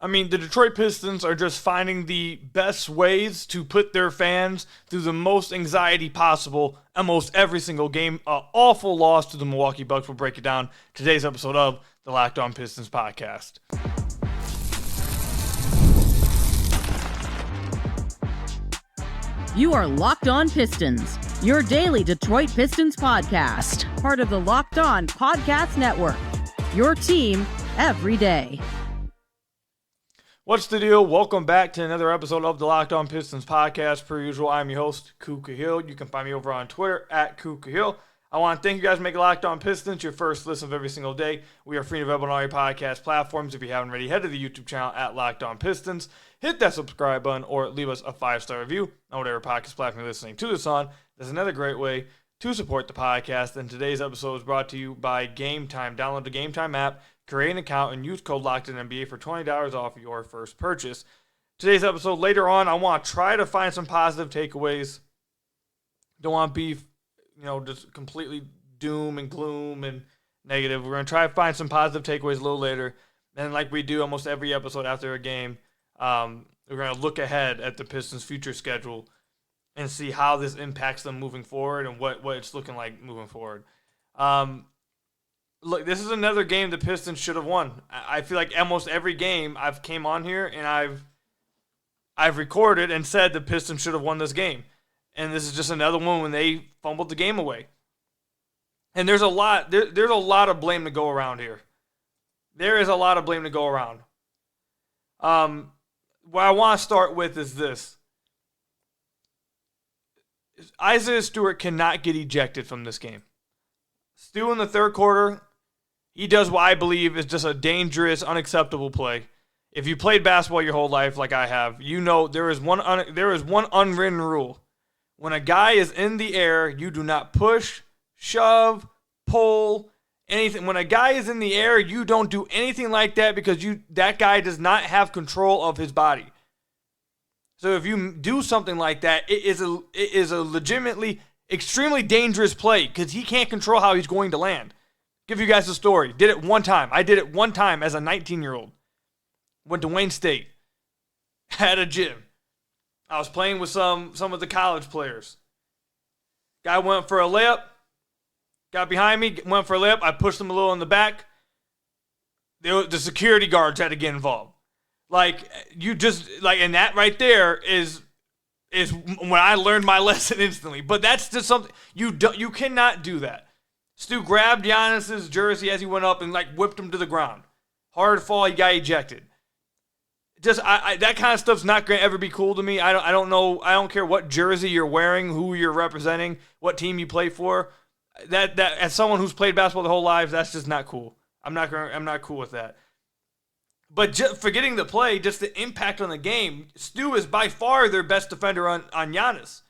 I mean, the Detroit Pistons are just finding the best ways to put their fans through the most anxiety possible almost every single game. An awful loss to the Milwaukee Bucks. We'll break it down today's episode of the Locked On Pistons podcast. You are Locked On Pistons, your daily Detroit Pistons podcast. Part of the Locked On Podcast Network, your team every day. What's the deal? Welcome back to another episode of the Locked On Pistons podcast. Per usual, I'm your host, Kuka Hill. You can find me over on Twitter at Kuka Hill. I want to thank you guys for making Locked On Pistons your first listen of every single day. We are free and available on all your podcast platforms. If you haven't already, head to the YouTube channel at Locked On Pistons. Hit that subscribe button or leave us a 5-star review on whatever podcast platform you're listening to this on. That's another great way to support the podcast. And today's episode is brought to you by GameTime. Download the GameTime app, create an account, and use code LOCKEDINNBA for $20 off your first purchase. Today's episode, later on, I want to try to find some positive takeaways. Don't want to be, just completely doom and gloom and negative. We're going to try to find some positive takeaways a little later. And like we do almost every episode after a game, we're going to look ahead at the Pistons' future schedule and see how this impacts them moving forward and what it's looking like moving forward. Look, this is another game the Pistons should have won. I feel like almost every game I've came on here and I've recorded and said the Pistons should have won this game. And this is just another one when they fumbled the game away. And there's a lot of blame to go around here. There is a lot of blame to go around. What I want to start with is this. Isaiah Stewart cannot get ejected from this game. Stu in the third quarter, he does what I believe is just a dangerous, unacceptable play. If you played basketball your whole life like I have, you know there is one unwritten rule. When a guy is in the air, you do not push, shove, pull, anything. When a guy is in the air, you don't do anything like that because that guy does not have control of his body. So if you do something like that, it is a legitimately extremely dangerous play because he can't control how he's going to land. Give you guys a story. Did it one time. I did it one time as a 19-year-old. Went to Wayne State. At a gym. I was playing with some of the college players. Guy went for a layup. Got behind me, went for a layup. I pushed him a little in the back. The security guards had to get involved. And that right there is when I learned my lesson instantly. But that's just something you cannot do that. Stu grabbed Giannis's jersey as he went up and whipped him to the ground. Hard fall, he got ejected. Just that kind of stuff's not going to ever be cool to me. I don't know. I don't care what jersey you're wearing, who you're representing, what team you play for. That as someone who's played basketball their whole lives, that's just not cool. I'm not cool with that. But just forgetting the play, just the impact on the game, Stu is by far their best defender on Giannis.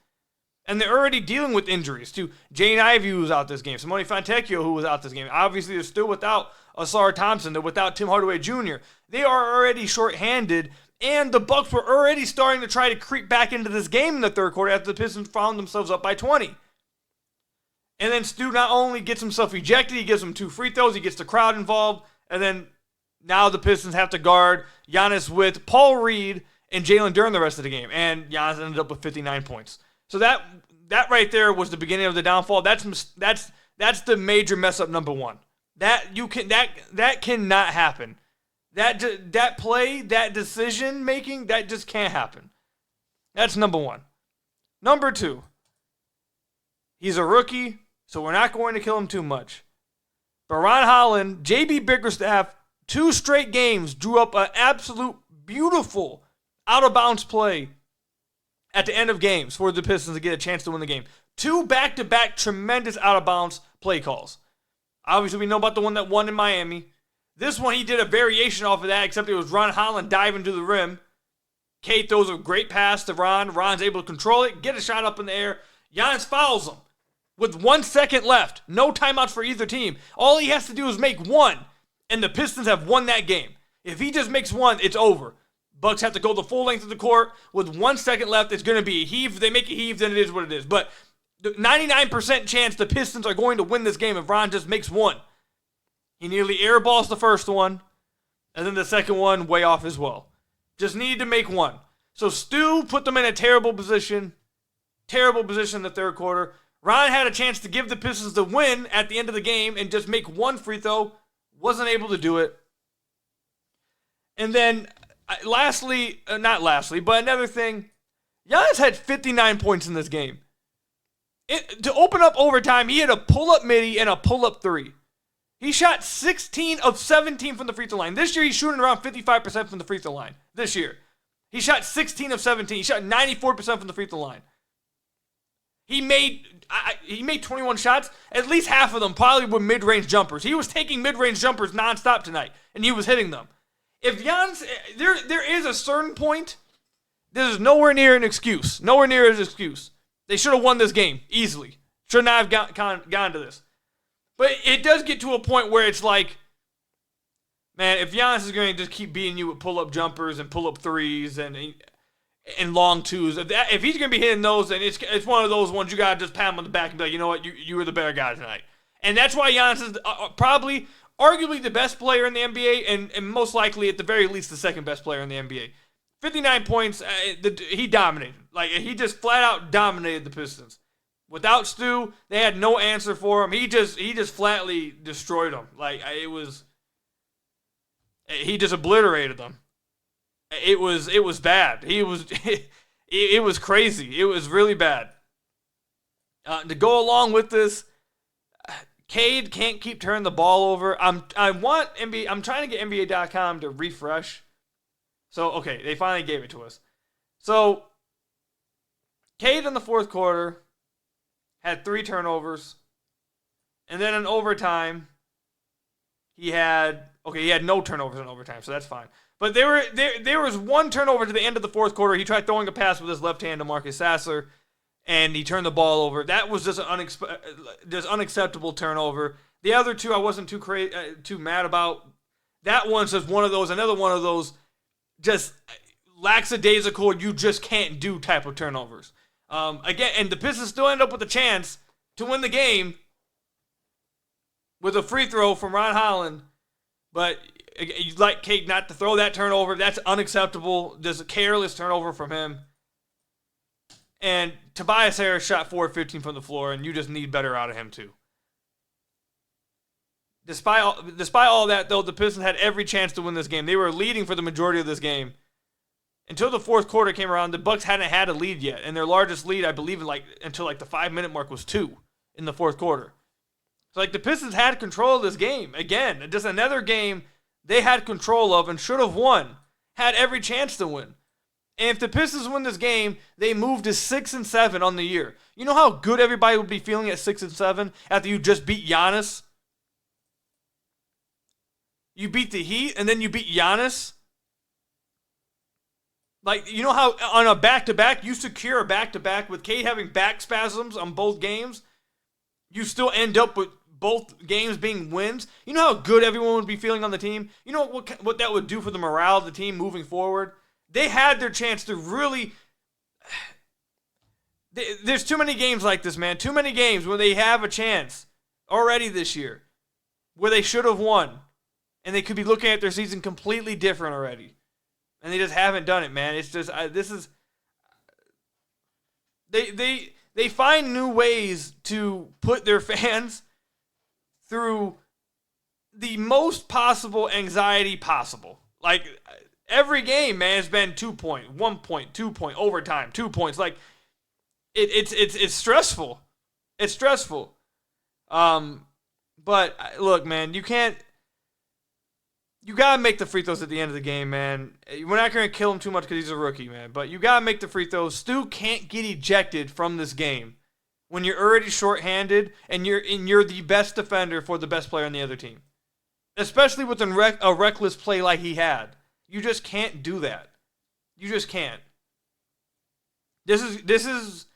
And they're already dealing with injuries, too. Jaden Ivey, who was out this game. Simone Fontecchio, who was out this game. Obviously, they're still without Asar Thompson. They're without Tim Hardaway Jr. They are already shorthanded, and the Bucks were already starting to try to creep back into this game in the third quarter after the Pistons found themselves up by 20. And then Stu not only gets himself ejected, he gives him 2 free throws, he gets the crowd involved, and then now the Pistons have to guard Giannis with Paul Reed and Jalen Duren the rest of the game. And Giannis ended up with 59 points. So that right there was the beginning of the downfall. That's the major mess up number one. That cannot happen. That play, that decision making, that just can't happen. That's number one. Number two, he's a rookie, so we're not going to kill him too much. But Ron Holland, JB Bickerstaff, 2 straight games drew up an absolute beautiful out-of-bounds play at the end of games for the Pistons to get a chance to win the game. 2 back-to-back tremendous out-of-bounds play calls. Obviously, we know about the one that won in Miami. This one, he did a variation off of that, except it was Ron Holland diving to the rim. Cade throws a great pass to Ron. Ron's able to control it, get a shot up in the air. Giannis fouls him with 1 second left. No timeouts for either team. All he has to do is make one, and the Pistons have won that game. If he just makes one, it's over. Bucks have to go the full length of the court. With 1 second left, it's going to be a heave. If they make a heave, then it is what it is. But the 99% chance the Pistons are going to win this game if Ron just makes one. He nearly airballs the first one. And then the second one, way off as well. Just needed to make one. So Stu put them in a terrible position. Terrible position in the third quarter. Ron had a chance to give the Pistons the win at the end of the game and just make one free throw. Wasn't able to do it. And then, not lastly, but another thing, Giannis had 59 points in this game. To open up overtime, he had a pull-up midi and a pull-up three. He shot 16 of 17 from the free throw line. This year, he's shooting around 55% from the free throw line. This year. He shot 16 of 17. He shot 94% from the free throw line. He made 21 shots. At least half of them probably were mid-range jumpers. He was taking mid-range jumpers nonstop tonight, and he was hitting them. If Giannis, there is a certain point, this is nowhere near an excuse. Nowhere near an excuse. They should have won this game easily. Should not have gone to this. But it does get to a point where it's like, man, if Giannis is going to just keep beating you with pull-up jumpers and pull-up threes and long twos, if he's going to be hitting those, then it's one of those ones you got to just pat him on the back and be like, you know what, you were the better guy tonight. And that's why Giannis is probably, arguably the best player in the NBA and most likely, at the very least, the second best player in the NBA. 59 points, he dominated. Like, he just flat out dominated the Pistons. Without Stu, they had no answer for him. He just flatly destroyed them. Like, he just obliterated them. It was bad. It was crazy. It was really bad. To go along with this, Cade can't keep turning the ball over. I'm trying to get NBA.com to refresh. So, okay, they finally gave it to us. So, Cade in the fourth quarter had 3 turnovers. And then in overtime, he had no turnovers in overtime, so that's fine. But there was one turnover to the end of the fourth quarter. He tried throwing a pass with his left hand to Marcus Sasser, and he turned the ball over. That was just an unacceptable turnover. The other two I wasn't too mad about. That one's just one of those, another one of those just lackadaisical, you just can't do type of turnovers. Again, and the Pistons still end up with a chance to win the game with a free throw from Ron Holland, but you'd like Cade not to throw that turnover. That's unacceptable. Just a careless turnover from him. And Tobias Harris shot 4 of 15 from the floor, and you just need better out of him too. Despite all that, though, the Pistons had every chance to win this game. They were leading for the majority of this game. Until the fourth quarter came around, the Bucks hadn't had a lead yet. And their largest lead, I believe, until the 5-minute mark was 2 in the fourth quarter. So, the Pistons had control of this game. Again, just another game they had control of and should have won. Had every chance to win. And if the Pistons win this game, they move to 6-7 on the year. You know how good everybody would be feeling at 6-7 after you just beat Giannis? You beat the Heat, and then you beat Giannis. You know how on a back-to-back, you secure a back-to-back with Cade having back spasms on both games? You still end up with both games being wins. You know how good everyone would be feeling on the team? You know what that would do for the morale of the team moving forward? They had their chance to really... There's too many games like this, man. Too many games where they have a chance already this year where they should have won. And they could be looking at their season completely different already. And they just haven't done it, man. It's just, They find new ways to put their fans through the most possible anxiety possible. Every game, man, has been 2 point, 1 point, 2 point, overtime, 2 points. It's stressful. It's stressful. But look, man, you got to make the free throws at the end of the game, man. We're not going to kill him too much because he's a rookie, man. But you got to make the free throws. Stu can't get ejected from this game when you're already shorthanded and you're the best defender for the best player on the other team. Especially with a reckless play like he had. You just can't do that. You just can't. This is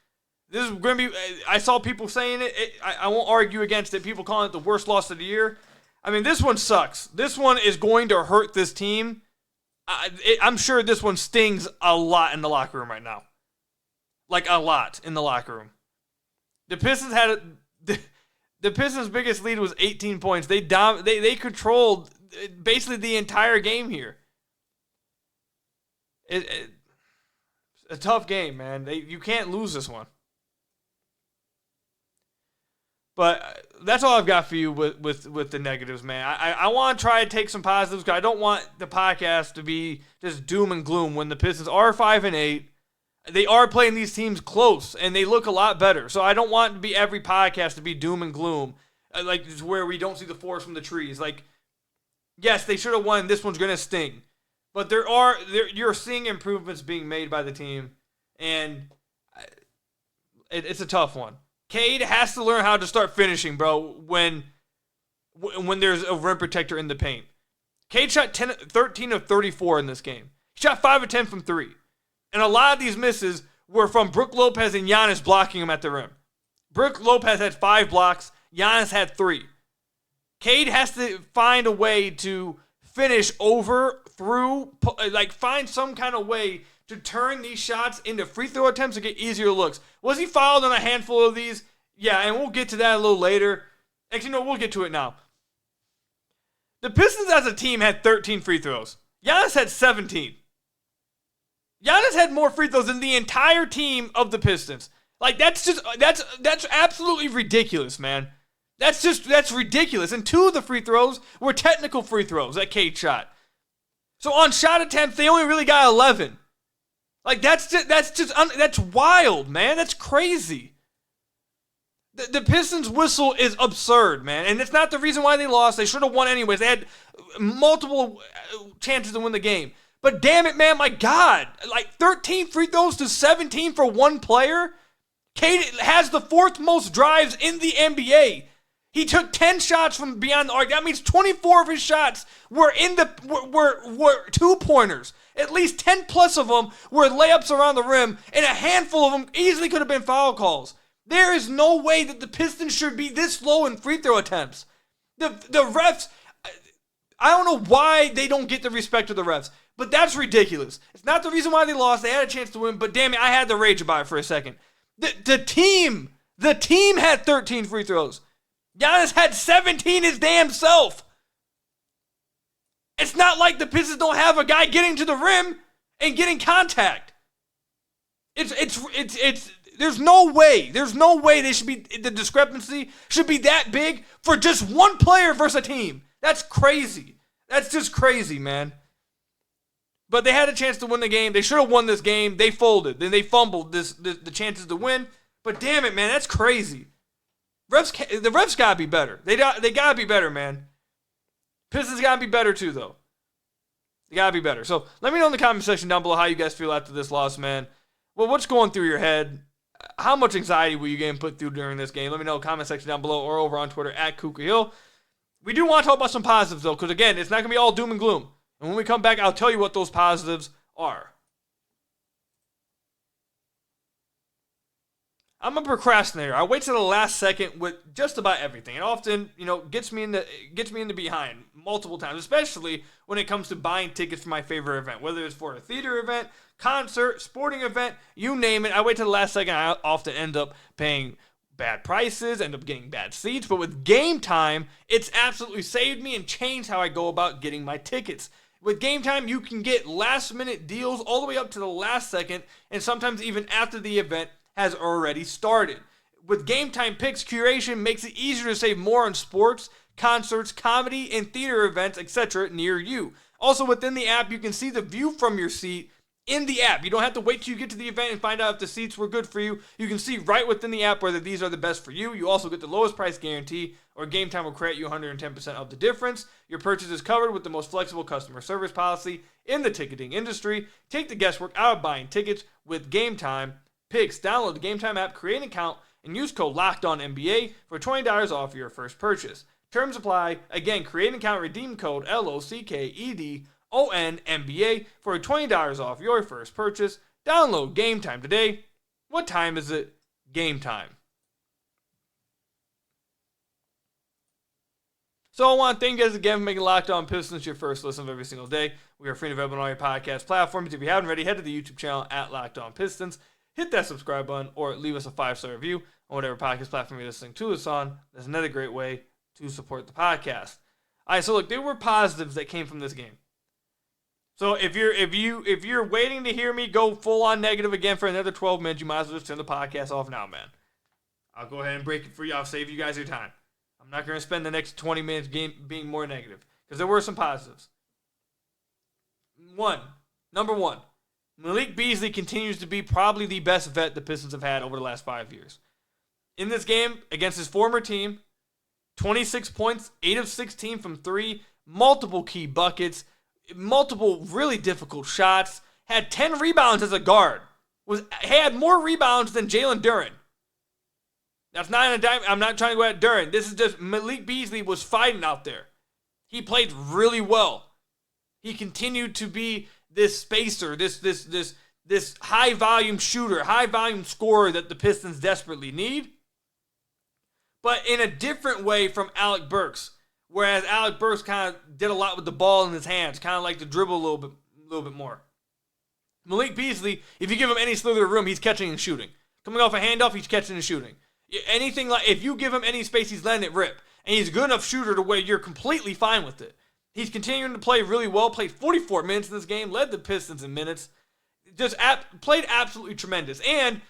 going to be... I saw people saying it. I won't argue against it. People calling it the worst loss of the year. I mean, this one sucks. This one is going to hurt this team. I'm sure this one stings a lot in the locker room right now. A lot in the locker room. The Pistons the Pistons' biggest lead was 18 points. They controlled basically the entire game here. It's a tough game, man. You can't lose this one. But that's all I've got for you with the negatives, man. I want to try to take some positives because I don't want the podcast to be just doom and gloom when the Pistons are 5-8. They are playing these teams close, and they look a lot better. So I don't want to be every podcast to be doom and gloom, like where we don't see the forest from the trees. Like, yes, they should have won. This one's going to sting. But you're seeing improvements being made by the team, and it's a tough one. Cade has to learn how to start finishing, bro, when there's a rim protector in the paint. Cade shot 13 of 34 in this game. He shot 5 of 10 from 3. And a lot of these misses were from Brook Lopez and Giannis blocking him at the rim. Brook Lopez had 5 blocks. Giannis had 3. Cade has to find a way to finish over, through, like find some kind of way to turn these shots into free throw attempts to get easier looks. Was he fouled on a handful of these? Yeah, and we'll get to that a little later. Actually, no, we'll get to it now. The Pistons as a team had 13 free throws. Giannis had 17. Giannis had more free throws than the entire team of the Pistons. Like, that's absolutely ridiculous, man. That's ridiculous. And 2 of the free throws were technical free throws that Cade shot. So on shot attempts, they only really got 11. Like, that's wild, man. That's crazy. The Pistons whistle is absurd, man. And it's not the reason why they lost. They should have won anyways. They had multiple chances to win the game. But damn it, man, my God. Like, 13 free throws to 17 for one player? Cade has the 4th most drives in the NBA. He took 10 shots from beyond the arc. That means 24 of his shots were were 2-pointers. At least 10 plus of them were layups around the rim, and a handful of them easily could have been foul calls. There is no way that the Pistons should be this low in free throw attempts. The refs, I don't know why they don't get the respect of the refs, but that's ridiculous. It's not the reason why they lost. They had a chance to win, but damn it, I had to rage about it for a second. The team had 13 free throws. Giannis had 17 his damn self. It's not like the Pistons don't have a guy getting to the rim and getting contact. There's no way they should be, the discrepancy should be that big for just one player versus a team. That's crazy. That's just crazy, man. But they had a chance to win the game. They should have won this game. They folded. Then they fumbled the chances to win. But damn it, man, that's crazy. The refs gotta be better. They gotta be better, man. Pistons gotta be better too, though. They gotta be better. So let me know in the comment section down below how you guys feel after this loss, man. Well, what's going through your head? How much anxiety were you getting put through during this game? Let me know in the comment section down below or over on Twitter at KukaHill. We do want to talk about some positives, though, because, again, it's not going to be all doom and gloom. And when we come back, I'll tell you what those positives are. I'm a procrastinator. I wait till the last second with just about everything. It often, gets me in the behind multiple times, especially when it comes to buying tickets for my favorite event, whether it's for a theater event, concert, sporting event, you name it. I wait till the last second. I often end up paying bad prices, end up getting bad seats. But with GameTime, it's absolutely saved me and changed how I go about getting my tickets. With GameTime, you can get last-minute deals all the way up to the last second, and sometimes even after the event has already started. With GameTime Picks, curation makes it easier to save more on sports, concerts, comedy, and theater events, etc. near you. Also, within the app, you can see the view from your seat in the app. You don't have to wait till you get to the event and find out if the seats were good for you. You can see right within the app whether these are the best for you. You also get the lowest price guarantee, or GameTime will credit you 110% of the difference. Your purchase is covered with the most flexible customer service policy in the ticketing industry. Take the guesswork out of buying tickets with GameTime Picks. Download the GameTime app, create an account, and use code LOCKEDONNBA for $20 off your first purchase. Terms apply. Again, create an account, redeem code LOCKEDONNBA for $20 off your first purchase. Download GameTime today. What time is it? Game time. So I want to thank you guys again for making Locked On Pistons your first listen of every single day. We are free and available on all your podcast platforms. If you haven't already, head to the YouTube channel at Locked On Pistons. Hit that subscribe button or leave us a 5-star review on whatever podcast platform you're listening to us on. That's another great way to support the podcast. All right, so look, there were positives that came from this game. So if you're waiting to hear me go full on negative again for another 12 minutes, you might as well just turn the podcast off now, man. I'll go ahead and break it for you. I'll save you guys your time. I'm not going to spend the next 20 minutes being more negative because there were some positives. Number one, Malik Beasley continues to be probably the best vet the Pistons have had over the last 5 years. In this game against his former team, 26 points, 8 of 16 from 3, multiple key buckets, multiple really difficult shots, had 10 rebounds as a guard, had more rebounds than Jalen Duren. That's not a dime. I'm not trying to go at Duren. This is just Malik Beasley was fighting out there. He played really well. He continued to be this spacer, this high volume shooter, high volume scorer that the Pistons desperately need. But in a different way from Alec Burks. Whereas Alec Burks kind of did a lot with the ball in his hands, kind of like to dribble a little bit more. Malik Beasley, if you give him any slither of room, he's catching and shooting. Coming off a handoff, he's catching and shooting. Anything like, if you give him any space, he's letting it rip. And he's a good enough shooter to where you're completely fine with it. He's continuing to play really well, played 44 minutes in this game, led the Pistons in minutes. Just played absolutely tremendous. And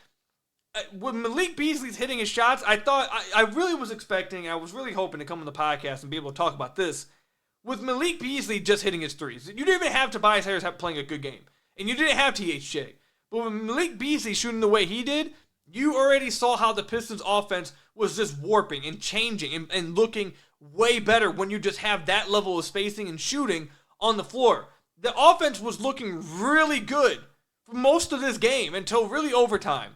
when Malik Beasley's hitting his shots, I really was expecting, I was really hoping to come on the podcast and be able to talk about this. With Malik Beasley just hitting his threes, you didn't even have Tobias Harris playing a good game. And you didn't have THJ. But with Malik Beasley shooting the way he did, you already saw how the Pistons offense was just warping and changing and looking way better when you just have that level of spacing and shooting on the floor. The offense was looking really good for most of this game until really overtime.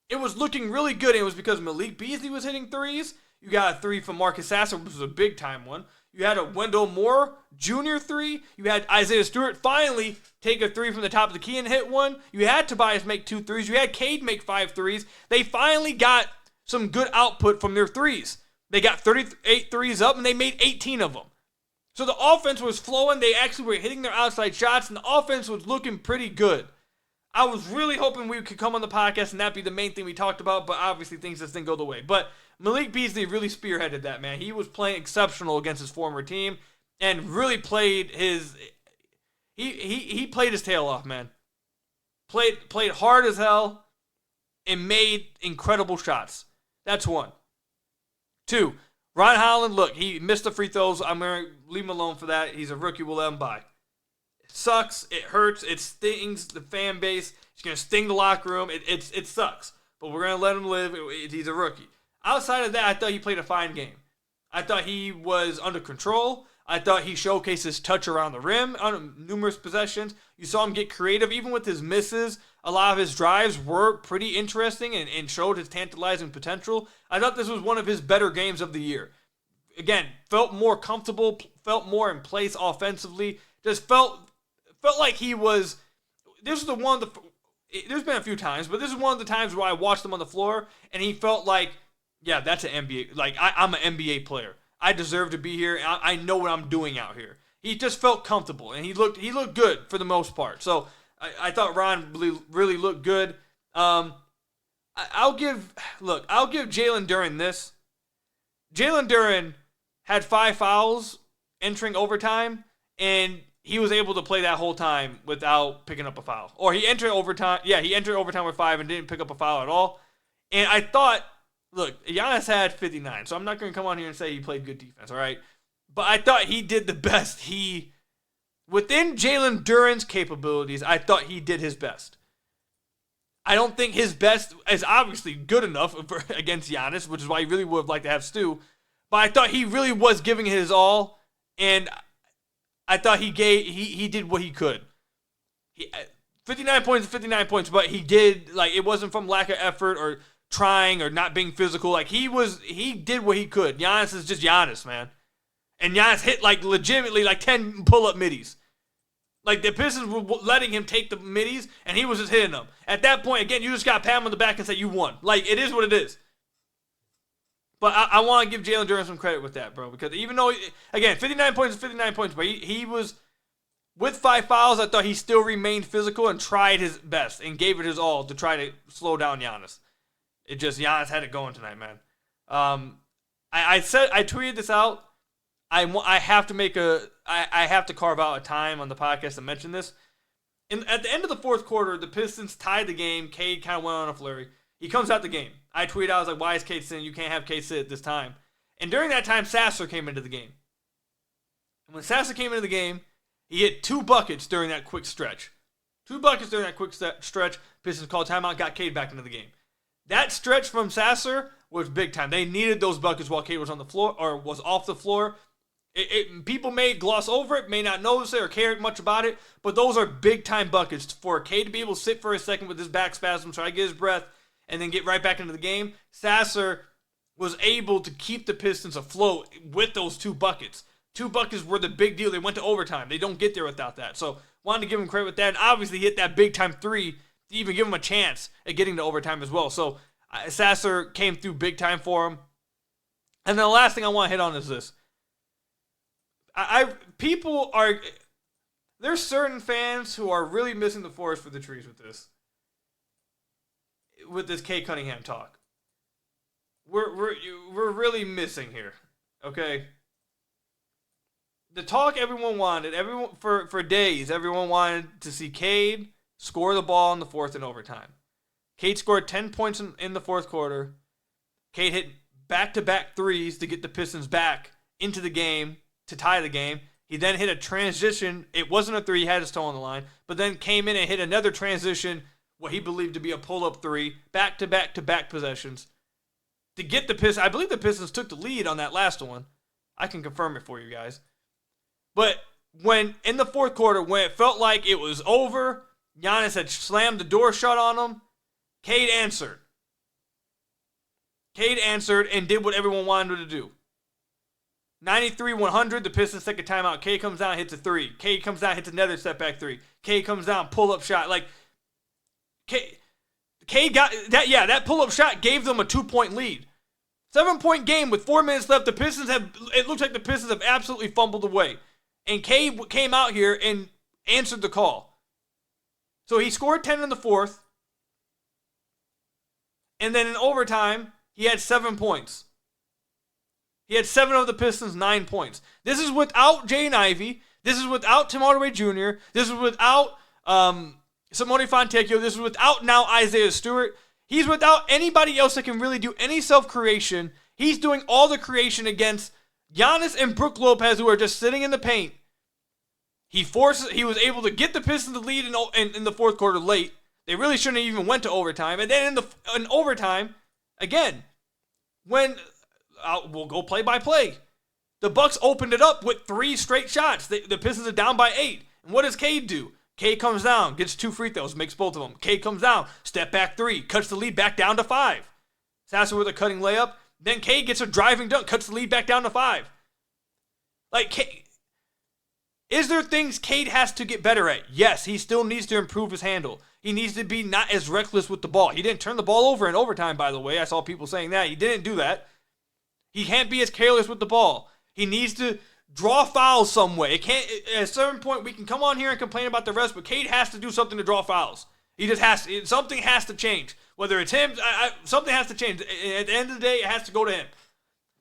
It was looking really good, and it was because Malik Beasley was hitting threes. You got a three from Marcus Sasser, which was a big-time one. You had a Wendell Moore Jr. three. You had Isaiah Stewart finally take a three from the top of the key and hit one. You had Tobias make 2 threes. You had Cade make 5 threes. They finally got some good output from their threes. They got 38 threes up, and they made 18 of them. So the offense was flowing. They actually were hitting their outside shots, and the offense was looking pretty good. I was really hoping we could come on the podcast and that be the main thing we talked about, but obviously things just didn't go the way. But Malik Beasley really spearheaded that, man. He was playing exceptional against his former team and really played his he played his tail off, man. Played hard as hell and made incredible shots. That's one. 2, Ron Holland, look, he missed the free throws. I'm going to leave him alone for that. He's a rookie. We'll let him by. Sucks. It hurts. It stings the fan base. It's going to sting the locker room. It sucks. But we're going to let him live. He's a rookie. Outside of that, I thought he played a fine game. I thought he was under control. I thought he showcased his touch around the rim on numerous possessions. You saw him get creative. Even with his misses, a lot of his drives were pretty interesting and showed his tantalizing potential. I thought this was one of his better games of the year. Again, felt more comfortable, felt more in place offensively. Just felt like he was. This is the one. There's been a few times, but this is one of the times where I watched him on the floor, and he felt like, yeah, that's an NBA. Like I'm an NBA player. I deserve to be here. I know what I'm doing out here. He just felt comfortable, and he looked good for the most part. So I thought Ron really looked good. I'll give Jalen Duren this. Jalen Duren had 5 fouls entering overtime, and he was able to play that whole time without picking up a foul. Or he entered overtime. Yeah, he entered overtime with 5 and didn't pick up a foul at all. And I thought, look, Giannis had 59, so I'm not going to come on here and say he played good defense, all right? But I thought he did the best. Within Jalen Duren's capabilities, I thought he did his best. I don't think his best is obviously good enough against Giannis, which is why he really would have liked to have Stu. But I thought he really was giving it his all, and I thought he did what he could. 59 points is 59 points, but he did, like, it wasn't from lack of effort or trying or not being physical. Like, he did what he could. Giannis is just Giannis, man. And Giannis hit, like, legitimately, like, 10 pull-up middies. Like, the Pistons were letting him take the middies, and he was just hitting them. At that point, again, you just got to pat him on the back and say you won. Like, it is what it is. But I want to give Jalen Duren some credit with that, bro. Because even though, again, 59 points is 59 points, but he was, with 5 fouls, I thought he still remained physical and tried his best and gave it his all to try to slow down Giannis. Giannis had it going tonight, man. I tweeted this out. I have to carve out a time on the podcast to mention this. At the end of the fourth quarter, the Pistons tied the game. Cade kind of went on a flurry. He comes out the game. I tweeted, I was like, why is Cade sitting? You can't have Cade sit at this time. And during that time, Sasser came into the game. And when Sasser came into the game, he hit 2 buckets during that quick stretch. 2 buckets during that quick stretch. Pistons called timeout, got Cade back into the game. That stretch from Sasser was big time. They needed those buckets while Cade was on the floor or was off the floor. People may gloss over it, may not notice it or care much about it, but those are big time buckets for Cade to be able to sit for a second with his back spasm, try to get his breath, and then get right back into the game. Sasser was able to keep the Pistons afloat with those 2 buckets. 2 buckets were the big deal. They went to overtime. They don't get there without that. So wanted to give him credit with that. And obviously he hit that big time 3 to even give him a chance at getting to overtime as well. So Sasser came through big time for him. And then the last thing I want to hit on is this. There's certain fans who are really missing the forest for the trees with this Kade Cunningham talk. We're really missing here, okay? The talk everyone wanted, for days, everyone wanted to see Cade score the ball in the fourth in overtime. Cade scored 10 points in the fourth quarter. Cade hit back-to-back threes to get the Pistons back into the game to tie the game. He then hit a transition. It wasn't a 3. He had his toe on the line. But then came in and hit another transition, what he believed to be a pull-up 3, back-to-back possessions. To get the Pistons, I believe the Pistons took the lead on that last one. I can confirm it for you guys. But when, in the fourth quarter, when it felt like it was over, Giannis had slammed the door shut on him, Cade answered. Cade answered and did what everyone wanted him to do. 93-100, the Pistons take a timeout. Cade comes down, hits a 3. Cade comes down, hits another step back 3. Cade comes down, pull-up shot. Like, Cade got that. Yeah, that pull-up shot gave them a 2-point lead. 7-point game with 4 minutes left. It looks like the Pistons have absolutely fumbled away. And Cade came out here and answered the call. So he scored 10 in the fourth. And then in overtime, he had 7 points. He had 7 of the Pistons' 9 points. This is without Jaden Ivey. This is without Tim Hardaway Jr. This is without Simone Fontecchio. This is without now Isaiah Stewart. He's without anybody else that can really do any self-creation. He's doing all the creation against Giannis and Brook Lopez, who are just sitting in the paint. He was able to get the Pistons the lead in the fourth quarter late. They really shouldn't have even went to overtime. And then in overtime, again, when we'll go play by play. The Bucks opened it up with 3 straight shots. The Pistons are down by 8. And what does Cade do? Cade comes down, gets 2 free throws, makes both of them. Cade comes down, step back 3, cuts the lead back down to 5. Sasser with a cutting layup. Then Cade gets a driving dunk, cuts the lead back down to 5. Like, is there things Cade has to get better at? Yes, he still needs to improve his handle. He needs to be not as reckless with the ball. He didn't turn the ball over in overtime, by the way. I saw people saying that. He didn't do that. He can't be as careless with the ball. He needs to draw fouls some way. At a certain point, we can come on here and complain about the rest, but Cade has to do something to draw fouls. He just has to. Something has to change. Whether it's him, something has to change. At the end of the day, it has to go to him.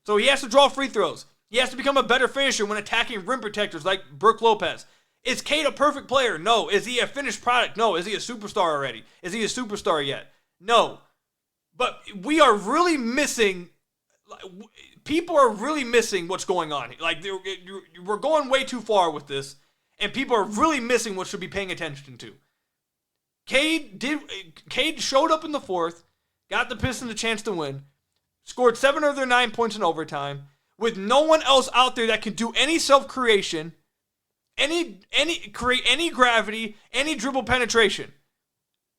So he has to draw free throws. He has to become a better finisher when attacking rim protectors like Brook Lopez. Is Cade a perfect player? No. Is he a finished product? No. Is he a superstar already? Is he a superstar yet? No. But we are really missing. People are really missing what's going on. Like, we're going way too far with this, and people are really missing what should be paying attention to. Cade showed up in the fourth, got the Pistons a chance to win, scored 7 of their 9 points in overtime, with no one else out there that can do any self-creation, create any gravity, any dribble penetration,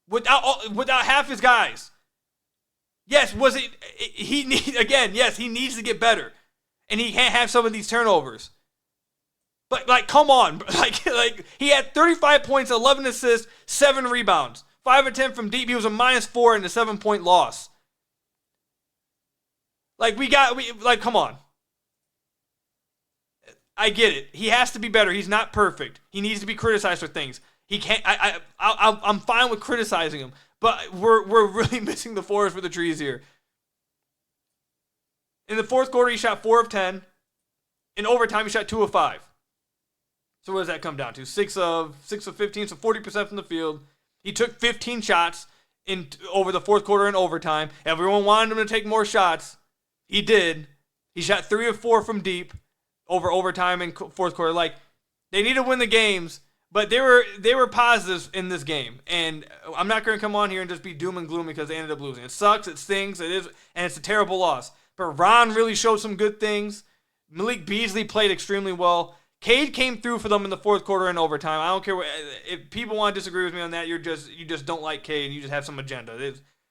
without half his guys. Yes, he needs to get better. And he can't have some of these turnovers. But, like, come on. Like he had 35 points, 11 assists, 7 rebounds. 5 of 10 from deep. He was a -4 in the 7-point loss. Come on. I get it. He has to be better. He's not perfect. He needs to be criticized for things. He can't. I'm fine with criticizing him. But we're really missing the forest for the trees here. In the fourth quarter, he shot 4 of 10. In overtime, he shot 2 of 5. So what does that come down to? 6 of 15, so 40% from the field. He took 15 shots over the fourth quarter in overtime. Everyone wanted him to take more shots. He did. He shot 3 of 4 from deep over overtime in fourth quarter. Like, they need to win the games, but they were positives in this game. And I'm not going to come on here and just be doom and gloom because they ended up losing. It sucks. It stings. It is, and it's a terrible loss. But Ron really showed some good things. Malik Beasley played extremely well. Cade came through for them in the fourth quarter and overtime. I don't care if people want to disagree with me on that. You just don't like Cade and you just have some agenda.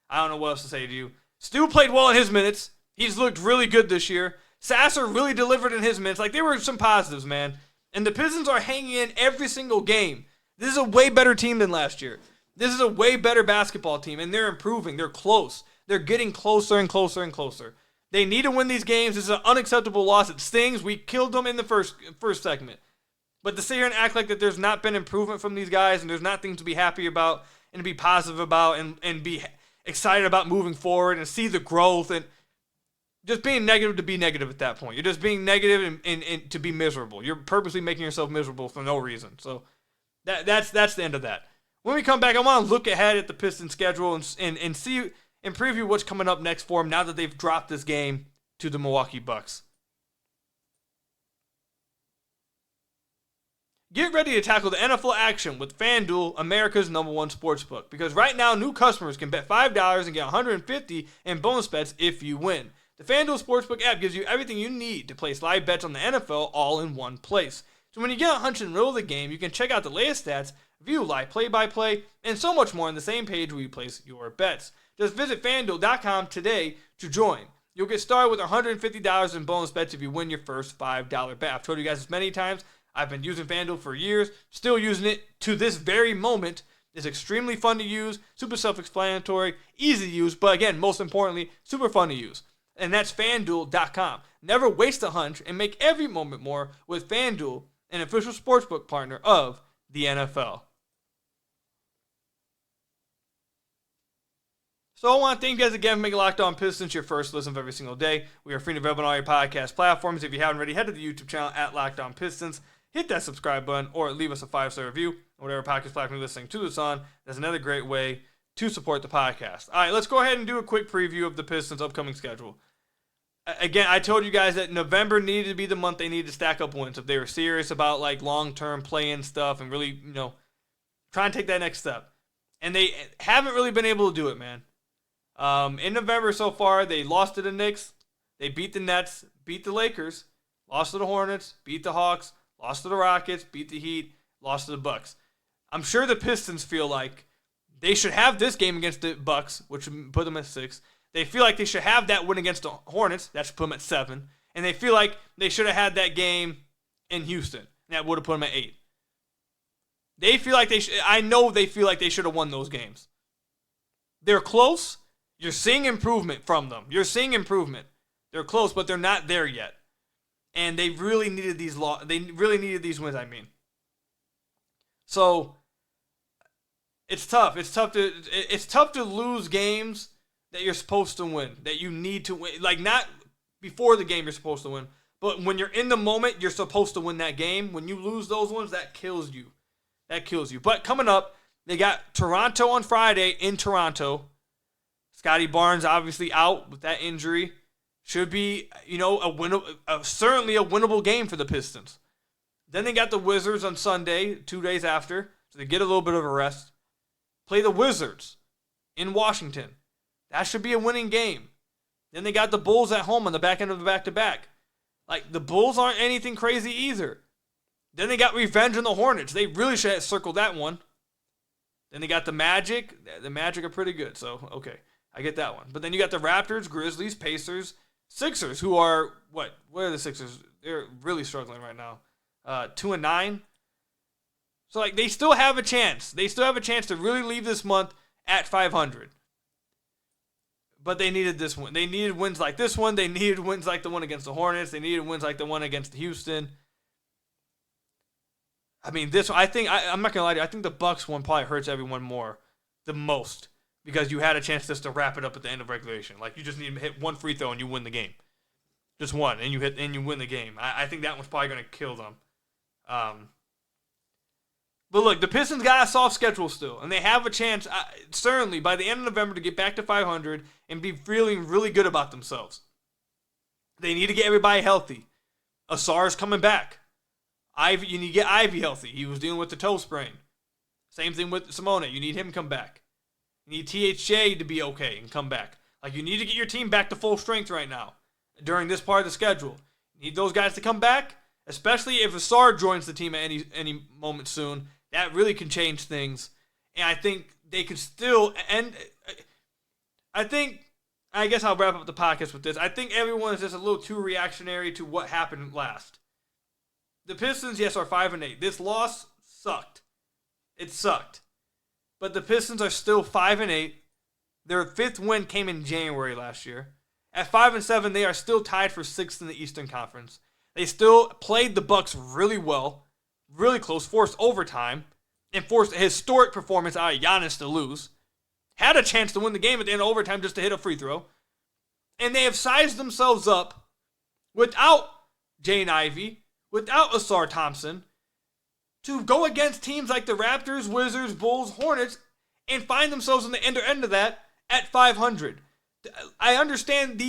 I don't know what else to say to you. Stu played well in his minutes. He's looked really good this year. Sasser really delivered in his minutes. Like, there were some positives, man. And the Pistons are hanging in every single game. This is a way better team than last year. This is a way better basketball team, and they're improving. They're close. They're getting closer and closer and closer. They need to win these games. This is an unacceptable loss. It stings. We killed them in the first segment. But to sit here and act like that there's not been improvement from these guys and there's not things to be happy about and to be positive about and be excited about moving forward and see the growth and just being negative to be negative at that point. You're just being negative and to be miserable. You're purposely making yourself miserable for no reason. So that's the end of that. When we come back, I want to look ahead at the Pistons schedule and see and preview what's coming up next for them now that they've dropped this game to the Milwaukee Bucks. Get ready to tackle the NFL action with FanDuel, America's #1 sportsbook. Because right now, new customers can bet $5 and get $150 in bonus bets if you win. The FanDuel Sportsbook app gives you everything you need to place live bets on the NFL all in one place. So when you get a hunch in the middle of the game, you can check out the latest stats, view live play-by-play, and so much more on the same page where you place your bets. Just visit FanDuel.com today to join. You'll get started with $150 in bonus bets if you win your first $5 bet. I've told you guys this many times. I've been using FanDuel for years, still using it to this very moment. It's extremely fun to use, super self-explanatory, easy to use, but again, most importantly, super fun to use. And that's FanDuel.com. Never waste a hunch and make every moment more with FanDuel, an official sportsbook partner of the NFL. So I want to thank you guys again for making Locked On Pistons your first listen of every single day. We are free to available on all your podcast platforms. If you haven't already, head to the YouTube channel at Locked On Pistons. Hit that subscribe button or leave us a 5-star review on whatever podcast platform you're listening to this on. That's another great way to support the podcast. All right, let's go ahead and do a quick preview of the Pistons' upcoming schedule. Again, I told you guys that November needed to be the month they needed to stack up wins if they were serious about like long-term play-in stuff and really, try and take that next step. And they haven't really been able to do it, man. In November so far, they lost to the Knicks, they beat the Nets, beat the Lakers, lost to the Hornets, beat the Hawks, lost to the Rockets, beat the Heat, lost to the Bucks. I'm sure the Pistons feel like they should have this game against the Bucks, which would put them at 6. They feel like they should have that win against the Hornets, that should put them at 7. And they feel like they should have had that game in Houston, and that would have put them at 8. They feel like I know they feel like they should have won those games. They're close. You're seeing improvement from them. You're seeing improvement. They're close, but they're not there yet. And they really needed these wins, I mean. So it's tough. It's tough to lose games that you're supposed to win, that you need to win. Like, not before the game you're supposed to win, but when you're in the moment, you're supposed to win that game. When you lose those ones, that kills you. That kills you. But coming up, they got Toronto on Friday in Toronto. Scotty Barnes obviously out with that injury. Should be, certainly a winnable game for the Pistons. Then they got the Wizards on Sunday, 2 days after, so they get a little bit of a rest. Play the Wizards in Washington. That should be a winning game. Then they got the Bulls at home on the back end of the back-to-back. Like, the Bulls aren't anything crazy either. Then they got revenge on the Hornets. They really should have circled that one. Then they got the Magic. The Magic are pretty good, so okay. I get that one. But then you got the Raptors, Grizzlies, Pacers, Sixers, who are, what are the Sixers? They're really struggling right now. 2-9. So, like, they still have a chance. They still have a chance to really leave this month at 500. But they needed this one. They needed wins like this one. They needed wins like the one against the Hornets. They needed wins like the one against Houston. I mean, this one, I'm not going to lie to you, I think the Bucks one probably hurts everyone the most. Because you had a chance just to wrap it up at the end of regulation. Like, you just need to hit one free throw and you win the game. just one, and you win the game. I think that one's probably going to kill them. But look, the Pistons got a soft schedule still, and they have a chance, certainly, by the end of November to get back to 500 and be feeling really good about themselves. They need to get everybody healthy. Asar's coming back. You need to get Ivy healthy. He was dealing with the toe sprain. Same thing with Simone. You need him to come back. You need THJ to be okay and come back. Like, you need to get your team back to full strength right now during this part of the schedule. You need those guys to come back, especially if Asar joins the team at any moment soon. That really can change things. And I think they could still end. I guess I'll wrap up the podcast with this. I think everyone is just a little too reactionary to what happened last. The Pistons, yes, are 5-8. This loss sucked. It sucked. But the Pistons are still 5-8. Their 5th win came in January last year. At 5-7, they are still tied for 6th in the Eastern Conference. They still played the Bucks really well, really close, forced overtime, and forced a historic performance out of Giannis to lose. Had a chance to win the game at the end of overtime just to hit a free throw. And they have sized themselves up without Jane Ivey, without Asar Thompson, to go against teams like the Raptors, Wizards, Bulls, Hornets, and find themselves on the end of that at 500. I understand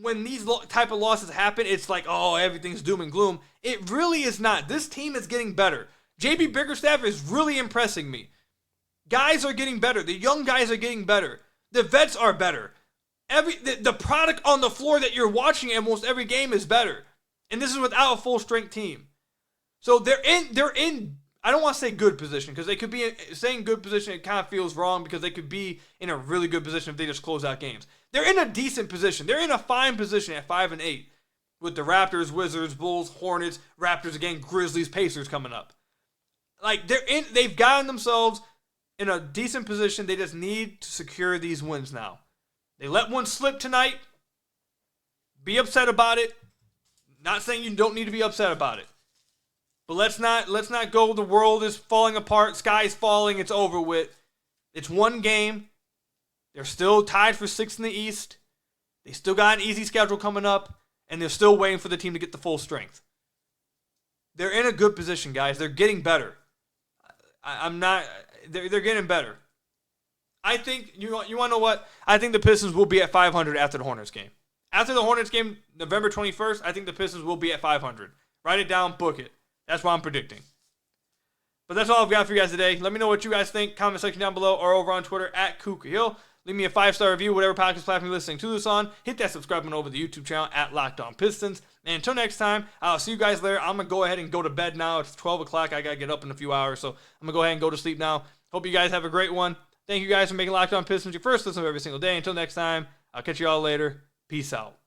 when these type of losses happen, it's like, oh, everything's doom and gloom. It really is not. This team is getting better. JB Bickerstaff is really impressing me. Guys are getting better. The young guys are getting better. The vets are better. The product on the floor that you're watching in almost every game is better. And this is without a full strength team. So they're in I don't want to say good position, because they could be saying good position, it kind of feels wrong, because they could be in a really good position if they just close out games. They're in a decent position. They're in a fine position at 5-8 with the Raptors, Wizards, Bulls, Hornets, Raptors again, Grizzlies, Pacers coming up. Like, they've gotten themselves in a decent position. They just need to secure these wins now. They let one slip tonight. Be upset about it. Not saying you don't need to be upset about it. But let's not go, the world is falling apart, sky's falling, it's over with. It's one game. They're still tied for 6th in the East. They still got an easy schedule coming up, and they're still waiting for the team to get the full strength. They're in a good position, guys. They're getting better. They're getting better. I think, you want to know what? I think the Pistons will be at 500 after the Hornets game. After the Hornets game, November 21st, I think the Pistons will be at 500. Write it down, book it. That's what I'm predicting. But that's all I've got for you guys today. Let me know what you guys think. Comment section down below or over on Twitter at Kuka Hill. Leave me a 5-star review, whatever podcast platform you're listening to this on. Hit that subscribe button over the YouTube channel at Locked On Pistons. And until next time, I'll see you guys later. I'm going to go ahead and go to bed now. It's 12 o'clock. I got to get up in a few hours. So I'm going to go ahead and go to sleep now. Hope you guys have a great one. Thank you guys for making Locked On Pistons your first listen of every single day. Until next time, I'll catch you all later. Peace out.